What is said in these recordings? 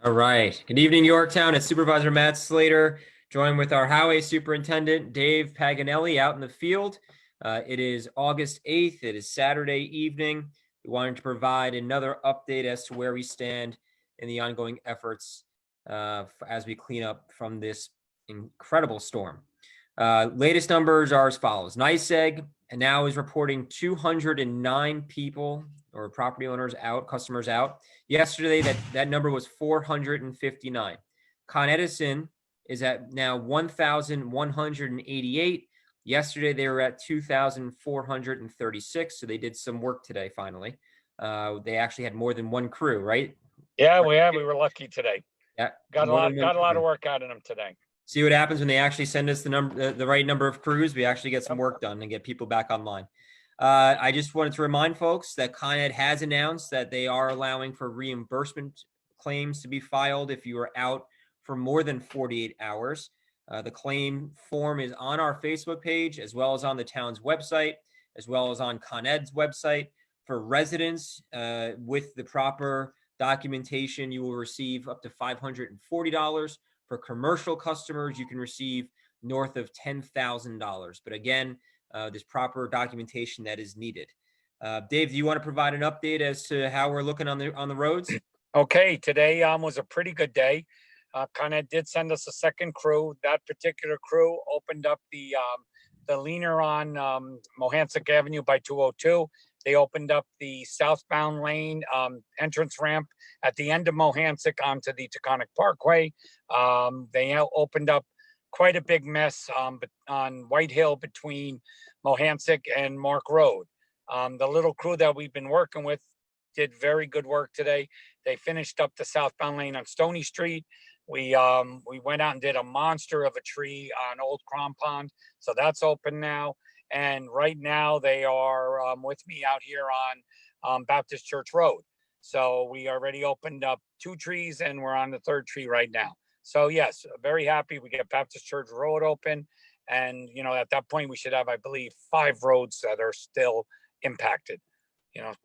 All right. Good evening, Yorktown. It's Supervisor Matt Slater, joined with our Highway Superintendent, Dave Paganelli, out in the field. It is August 8th. It is Saturday evening. We wanted to provide another update as to where we stand in the ongoing efforts as we clean up from this incredible storm. Latest numbers are as follows. NYSEG now is reporting 209 people or property owners out, customers out. Yesterday, that number was 459. Con Edison is at now 1,188. Yesterday, they were at 2,436. So they did some work today, finally. They actually had more than one crew, right? Yeah, we were lucky today. Yeah, got a lot of work out of them today. See what happens when they actually send us the right number of crews. We actually get some work done and get people back online. I just wanted to remind folks that Con Ed has announced that they are allowing for reimbursement claims to be filed if you are out for more than 48 hours. The claim form is on our Facebook page, as well as on the town's website, as well as on Con Ed's website. For residents with the proper documentation, you will receive up to $540. For commercial customers, you can receive north of $10,000. But again, there's proper documentation that is needed. Dave, do you want to provide an update as to how we're looking on the roads? Okay, today was a pretty good day. Con Ed did send us a second crew. That particular crew opened up the leaner on Mohansick Avenue by 202. They opened up the southbound lane entrance ramp at the end of Mohansick onto the Taconic Parkway. They opened up quite a big mess on White Hill between Mohansick and Mark Road. The little crew that we've been working with did very good work today. They finished up the southbound lane on Stony Street. We went out and did a monster of a tree on Old Crom Pond, so that's open now. And right now they are with me out here on Baptist Church Road. So we already opened up 2 trees and we're on the 3rd tree right now. So yes, very happy. We get Baptist Church Road open. And, at that point we should have, I believe, 5 roads that are still impacted.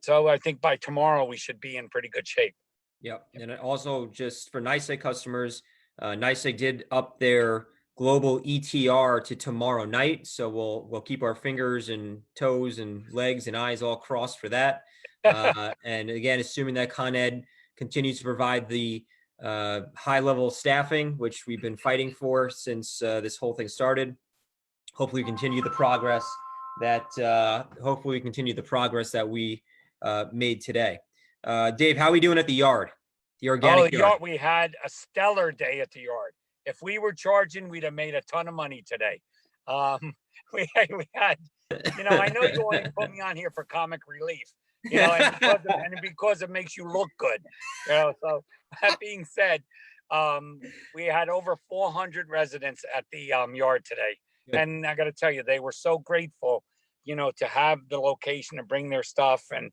So I think by tomorrow we should be in pretty good shape. Yep. And also just for NYSEG customers, NYSEG did up their global ETR to tomorrow night. So we'll keep our fingers and toes and legs and eyes all crossed for that. And again, assuming that Con Ed continues to provide the high level staffing, which we've been fighting for since this whole thing started. Hopefully we continue the progress that we made today. Dave, how are we doing at the yard? The organic yard. We had a stellar day at the yard. If we were charging, we'd have made a ton of money today. We had, I know you only put me on here for comic relief, and because it makes you look good, So that being said, we had over 400 residents at the yard today, Good. And I got to tell you, they were so grateful, to have the location to bring their stuff and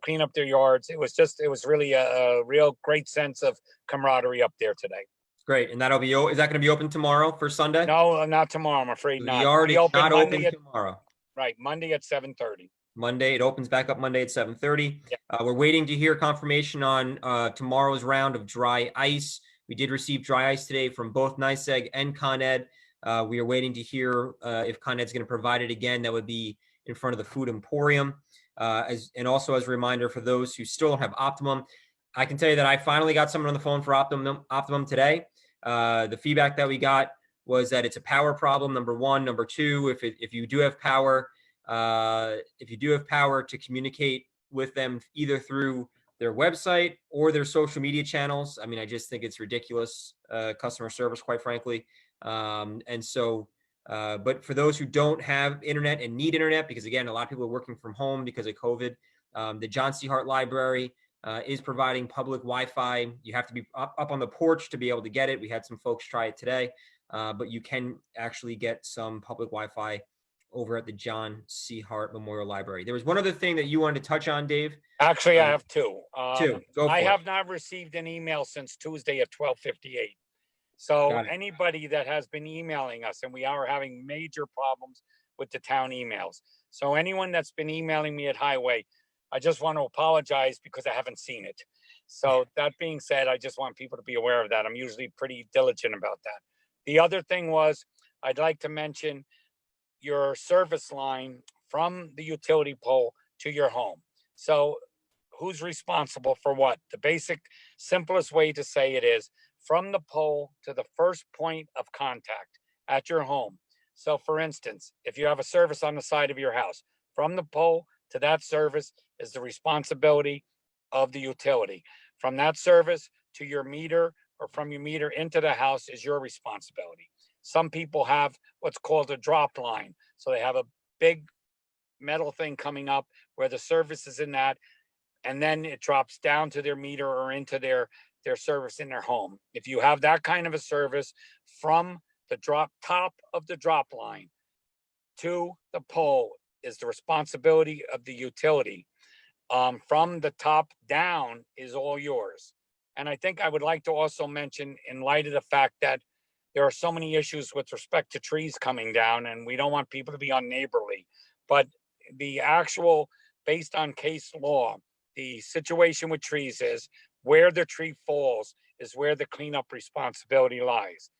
clean up their yards. It was really a real great sense of camaraderie up there today. Great. And is that going to be open tomorrow for Sunday? No, not tomorrow. I'm afraid not. The yard is not open tomorrow. Right. Monday at 7:30. Monday. It opens back up Monday at 7:30. Yeah. We're waiting to hear confirmation on tomorrow's round of dry ice. We did receive dry ice today from both NYSEG and Con Ed. We are waiting to hear if Con Ed's going to provide it again. That would be in front of the Food Emporium. And also as a reminder for those who still don't have Optimum, I can tell you that I finally got someone on the phone for Optimum today. The feedback that we got was that it's a power problem, number one. Number two, if you do have power, to communicate with them either through their website or their social media channels. I mean, I just think it's ridiculous customer service, quite frankly. But for those who don't have internet and need internet, because again, a lot of people are working from home because of COVID, the John C. Hart Library is providing public Wi-Fi. You have to be up on the porch to be able to get it. We had some folks try it today, but you can actually get some public Wi-Fi over at the John C. Hart Memorial Library. There was one other thing that you wanted to touch on, Dave. Actually, I have 2. Go for I it. have not received an email since Tuesday at 12:58. So anybody that has been emailing us, and we are having major problems with the town emails. So anyone that's been emailing me at Highway, I just want to apologize because I haven't seen it. So that being said, I just want people to be aware of that. I'm usually pretty diligent about that. The other thing was, I'd like to mention your service line from the utility pole to your home. So who's responsible for what? The basic, simplest way to say it is from the pole to the first point of contact at your home. So for instance, if you have a service on the side of your house, from the pole to that service is the responsibility of the utility. From that service to your meter, or from your meter into the house, is your responsibility. Some people have what's called a drop line. So they have a big metal thing coming up where the service is in that, and then it drops down to their meter or into their service in their home. If you have that kind of a service, from the top of the drop line to the pole is the responsibility of the utility. From the top down is all yours. And I think I would like to also mention, in light of the fact that there are so many issues with respect to trees coming down, and we don't want people to be unneighborly, but the actual, based on case law, the situation with trees is where the tree falls is where the cleanup responsibility lies,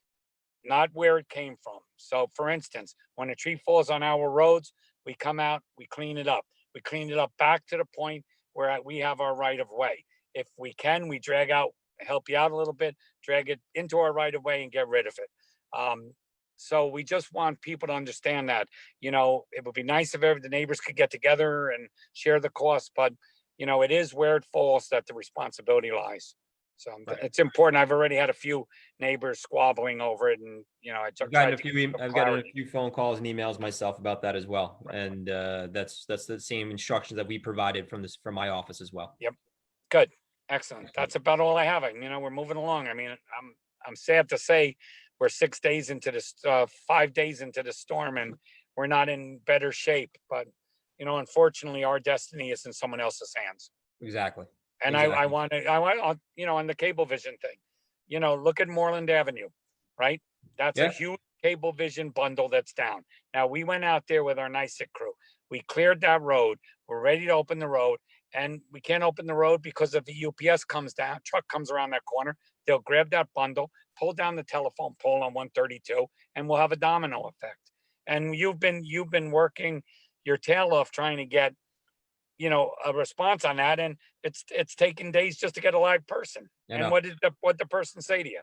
not where it came from. So for instance, when a tree falls on our roads, we come out, we clean it up. We clean it up back to the point where we have our right of way. If we can, we drag out, help you out a little bit, drag it into our right of way and get rid of it. So we just want people to understand that, it would be nice if the neighbors could get together and share the cost, but it is where it falls that the responsibility lies. So Right. it's important. I've already had a few neighbors squabbling over it, and I've gotten a few phone calls and emails myself about that as well, and that's the same instructions that we provided from my office as well. Yep. Good. Excellent. That's about all I have. We're moving along. I mean, I'm sad to say we're 6 days into this, 5 days into the storm, and we're not in better shape. But unfortunately, our destiny is in someone else's hands. Exactly. And exactly. I want on the cable vision thing, look at Moreland Avenue, right? That's a huge cable vision bundle that's down. Now, we went out there with our NICIC crew. We cleared that road. We're ready to open the road. And we can't open the road because if the UPS comes down, truck comes around that corner, they'll grab that bundle, pull down the telephone pole on 132, and we'll have a domino effect. And you've been working your tail off trying to get, a response on that, and it's taken days just to get a live person. And what did the person say to you?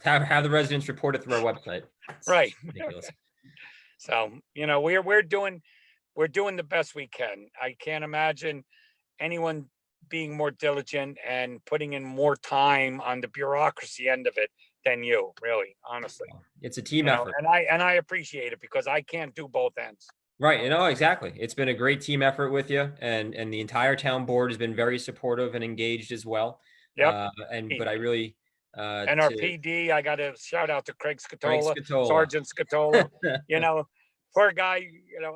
Have the residents report it through our website. Right. So we're doing the best we can. I can't imagine anyone being more diligent and putting in more time on the bureaucracy end of it than you, really, honestly. It's a team effort. And I appreciate it because I can't do both ends. Right. Exactly. It's been a great team effort with you, and the entire town board has been very supportive and engaged as well. Yep. But I really, and our PD, I got to shout out to Craig Scatola, Sergeant Scatola. Poor guy,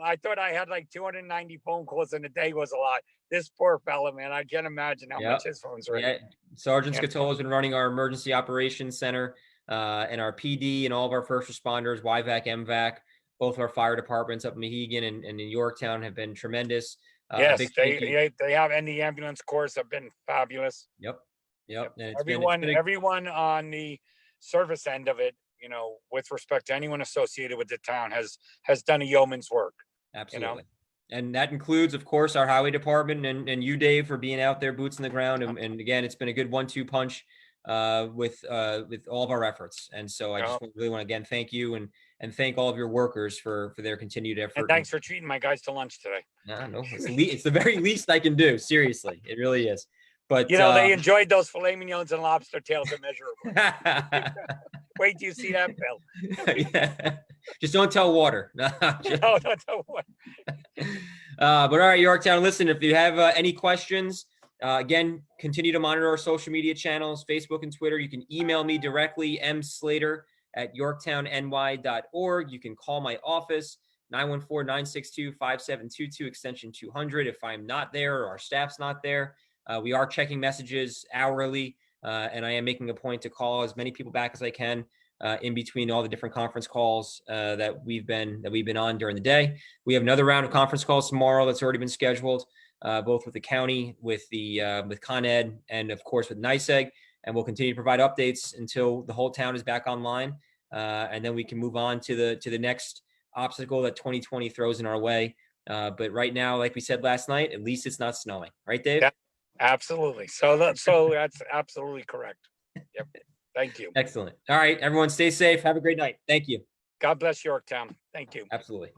I thought I had like 290 phone calls in a day was a lot. This poor fella, man, I can't imagine how much his phones ring. Yeah. Sergeant Scatola has been running our emergency operations center, and our PD and all of our first responders, YVAC, MVAC, both our fire departments up in Mohegan and in Yorktown have been tremendous. Yes, they have, and the ambulance corps have been fabulous. Yep. And everyone on the service end of it, with respect to anyone associated with the town, has done a yeoman's work. Absolutely. And that includes, of course, our highway department and you, Dave, for being out there, boots in the ground. And again, it's been a good 1-2 punch with all of our efforts. And so I just really want to again thank you and thank all of your workers for their continued effort. And thanks for treating my guys to lunch today. No, it's the very least I can do. Seriously, it really is. But they enjoyed those filet mignons and lobster tails immeasurably. Wait till you see that, Bill. Yeah. Just don't tell water. No, don't tell water. But all right, Yorktown, listen, if you have any questions, again, continue to monitor our social media channels, Facebook and Twitter. You can email me directly, mslater@yorktownny.org. You can call my office, 914-962-5722, extension 200. If I'm not there or our staff's not there, we are checking messages hourly, and I am making a point to call as many people back as I can in between all the different conference calls that we've been on during the day. We have another round of conference calls tomorrow that's already been scheduled. both with the county, with Con Ed, and of course with NYSEG. And we'll continue to provide updates until the whole town is back online. And then we can move on to the next obstacle that 2020 throws in our way. But right now, like we said last night, at least it's not snowing, right, Dave? Yeah, absolutely. So that's absolutely correct. Yep. Thank you. Excellent. All right, everyone, stay safe. Have a great night. Thank you. God bless Yorktown. Thank you. Absolutely.